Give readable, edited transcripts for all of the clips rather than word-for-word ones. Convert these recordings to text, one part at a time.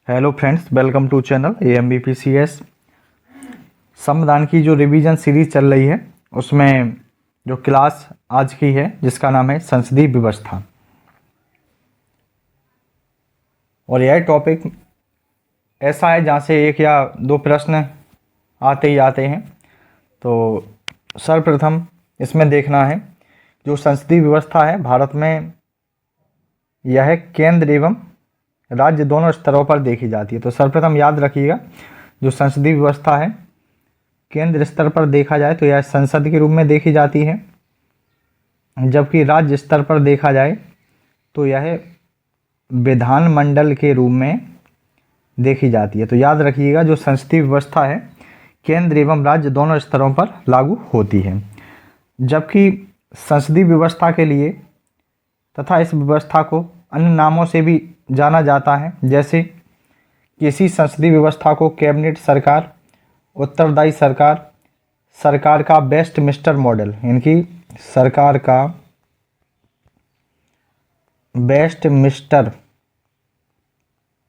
Hello friends, welcome to channel AMBPCS। संविधान की जो रिवीजन सीरीज चल रही है उसमें जो क्लास आज की है जिसका नाम है संसदीय व्यवस्था, और यह टॉपिक ऐसा है जहाँ से एक या दो प्रश्न आते ही आते हैं। तो सर्वप्रथम इसमें देखना है जो संसदीय व्यवस्था है भारत में, यह केंद्र एवं राज्य दोनों स्तरों पर देखी जाती है। तो सर्वप्रथम याद रखिएगा, जो संसदीय व्यवस्था है केंद्र स्तर पर देखा जाए तो यह संसद के रूप में देखी जाती है, जबकि राज्य स्तर पर देखा जाए तो यह विधानमंडल के रूप में देखी जाती है। तो याद रखिएगा, जो संसदीय व्यवस्था है केंद्र एवं राज्य दोनों स्तरों पर लागू होती है, जबकि संसदीय व्यवस्था के लिए तथा इस व्यवस्था को अन्य नामों से भी जाना जाता है, जैसे किसी संसदीय व्यवस्था को कैबिनेट सरकार, उत्तरदायी सरकार, सरकार का वेस्टमिंस्टर मॉडल, इनकी सरकार का वेस्टमिंस्टर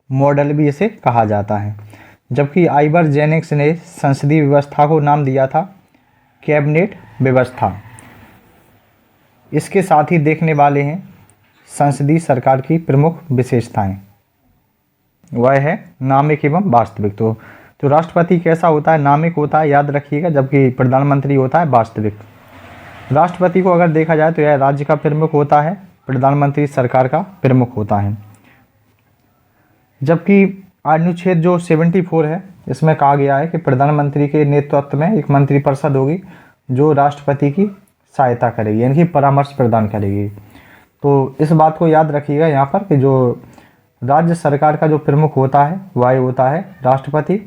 मॉडल भी इसे कहा जाता है। जबकि आइवर जेनिक्स ने संसदीय व्यवस्था को नाम दिया था कैबिनेट व्यवस्था। इसके साथ ही देखने वाले हैं संसदीय सरकार की प्रमुख विशेषताएं, वह है नामिक एवं वास्तविक। तो जो राष्ट्रपति कैसा होता है, नामिक होता है, याद रखिएगा, जबकि प्रधानमंत्री होता है वास्तविक। राष्ट्रपति को अगर देखा जाए तो यह राज्य का प्रमुख होता है, प्रधानमंत्री सरकार का प्रमुख होता है। जबकि अनुच्छेद जो 74 है इसमें कहा गया है कि प्रधानमंत्री के नेतृत्व में एक मंत्रिपरिषद होगी जो राष्ट्रपति की सहायता करेगी, यानी कि परामर्श प्रदान करेगी। तो इस बात को याद रखिएगा यहाँ पर कि जो राज्य सरकार का जो प्रमुख होता है वह होता है राष्ट्रपति,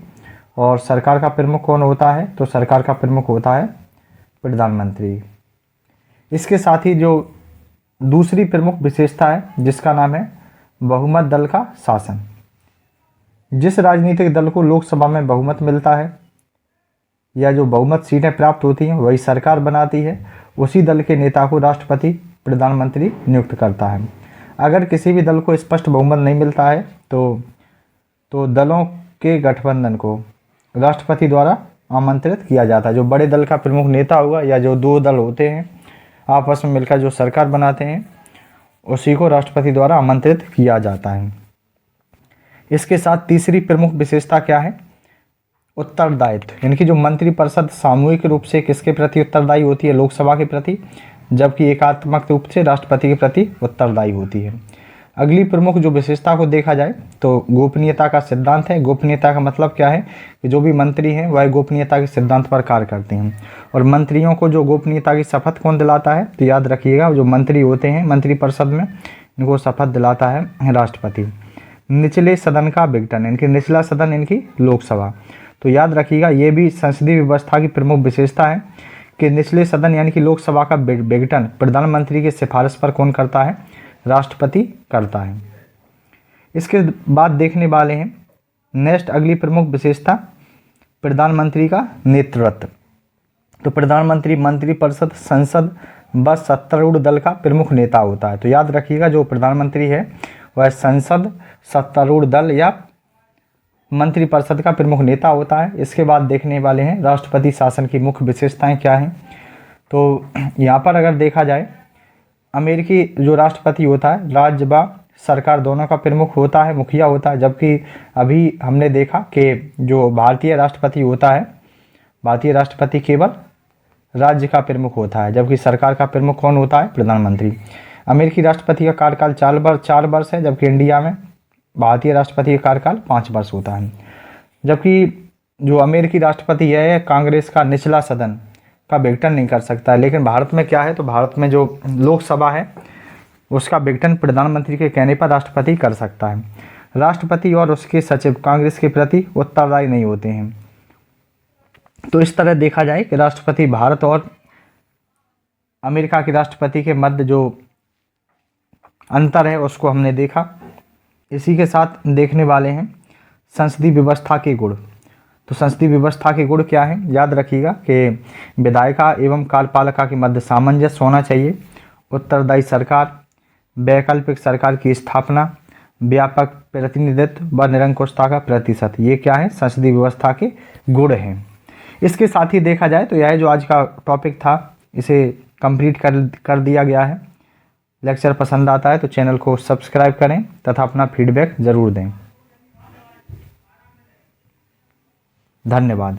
और सरकार का प्रमुख कौन होता है, तो सरकार का प्रमुख होता है प्रधानमंत्री। इसके साथ ही जो दूसरी प्रमुख विशेषता है जिसका नाम है बहुमत दल का शासन। जिस राजनीतिक दल को लोकसभा में बहुमत मिलता है या जो बहुमत सीटें प्राप्त होती हैं वही सरकार बनाती है, उसी दल के नेता को राष्ट्रपति प्रधानमंत्री नियुक्त करता है। अगर किसी भी दल को स्पष्ट बहुमत नहीं मिलता है तो दलों के गठबंधन को राष्ट्रपति द्वारा आमंत्रित किया जाता है। जो बड़े दल का प्रमुख नेता होगा या जो दो दल होते हैं आपस में मिलकर जो सरकार बनाते हैं उसी को राष्ट्रपति द्वारा आमंत्रित किया जाता है। इसके साथ तीसरी प्रमुख विशेषता क्या है, उत्तरदायित्व। इनकी जो मंत्रिपरिषद सामूहिक रूप से किसके प्रति उत्तरदायी होती है, लोकसभा के प्रति, जबकि एकात्मक रूप से राष्ट्रपति के प्रति उत्तरदायी होती है। अगली प्रमुख जो विशेषता को देखा जाए तो गोपनीयता का सिद्धांत है। गोपनीयता का मतलब क्या है कि जो भी मंत्री हैं वह गोपनीयता के सिद्धांत पर कार्य करते हैं, और मंत्रियों को जो गोपनीयता की शपथ कौन दिलाता है, तो याद रखिएगा जो मंत्री होते हैं मंत्रिपरिषद में इनको शपथ दिलाता है राष्ट्रपति। निचले सदन का विघटन, इनकी निचला सदन इनकी लोकसभा। तो याद रखिएगा ये भी संसदीय व्यवस्था की प्रमुख विशेषता है कि निचले सदन यानी कि लोकसभा का विघटन प्रधानमंत्री की सिफारिश पर कौन करता है, राष्ट्रपति करता है। इसके बाद देखने वाले हैं नेक्स्ट अगली प्रमुख विशेषता प्रधानमंत्री का नेतृत्व। तो प्रधानमंत्री मंत्रिपरिषद, संसद व सत्तारूढ़ दल का प्रमुख नेता होता है। तो याद रखिएगा जो प्रधानमंत्री है वह संसद, सत्तारूढ़ दल या मंत्रिपरिषद का प्रमुख नेता होता है। इसके बाद देखने वाले हैं राष्ट्रपति शासन की मुख्य विशेषताएं क्या हैं। तो यहाँ पर अगर देखा जाए अमेरिकी जो राष्ट्रपति होता है राज्य व सरकार दोनों का प्रमुख होता है, मुखिया होता है, जबकि अभी हमने देखा कि जो भारतीय राष्ट्रपति होता है, भारतीय राष्ट्रपति केवल राज्य का प्रमुख होता है, जबकि सरकार का प्रमुख कौन होता है, प्रधानमंत्री। अमेरिकी राष्ट्रपति का कार्यकाल 4 वर्ष है, जबकि इंडिया में भारतीय राष्ट्रपति का कार्यकाल 5 वर्ष होता है। जबकि जो अमेरिकी राष्ट्रपति है कांग्रेस का निचला सदन का विघटन नहीं कर सकता है, लेकिन भारत में क्या है, तो भारत में जो लोकसभा है उसका विघटन प्रधानमंत्री के कहने पर राष्ट्रपति कर सकता है। राष्ट्रपति और उसके सचिव कांग्रेस के प्रति उत्तरदायी नहीं होते हैं। तो इस तरह देखा जाए कि राष्ट्रपति भारत और अमेरिका के राष्ट्रपति के मध्य जो अंतर है उसको हमने देखा। इसी के साथ देखने वाले हैं संसदीय व्यवस्था के गुण। तो संसदीय व्यवस्था के गुण क्या है, याद रखिएगा कि विधायिका एवं कार्यपालिका के मध्य सामंजस्य होना चाहिए, उत्तरदायी सरकार, वैकल्पिक सरकार की स्थापना, व्यापक प्रतिनिधित्व व निरंकुशता का प्रतिशत, ये क्या है, संसदीय व्यवस्था के गुण हैं। इसके साथ ही देखा जाए तो यह जो आज का टॉपिक था इसे कंप्लीट कर दिया गया है। लेक्चर पसंद आता है तो चैनल को सब्सक्राइब करें तथा अपना फीडबैक ज़रूर दें। धन्यवाद।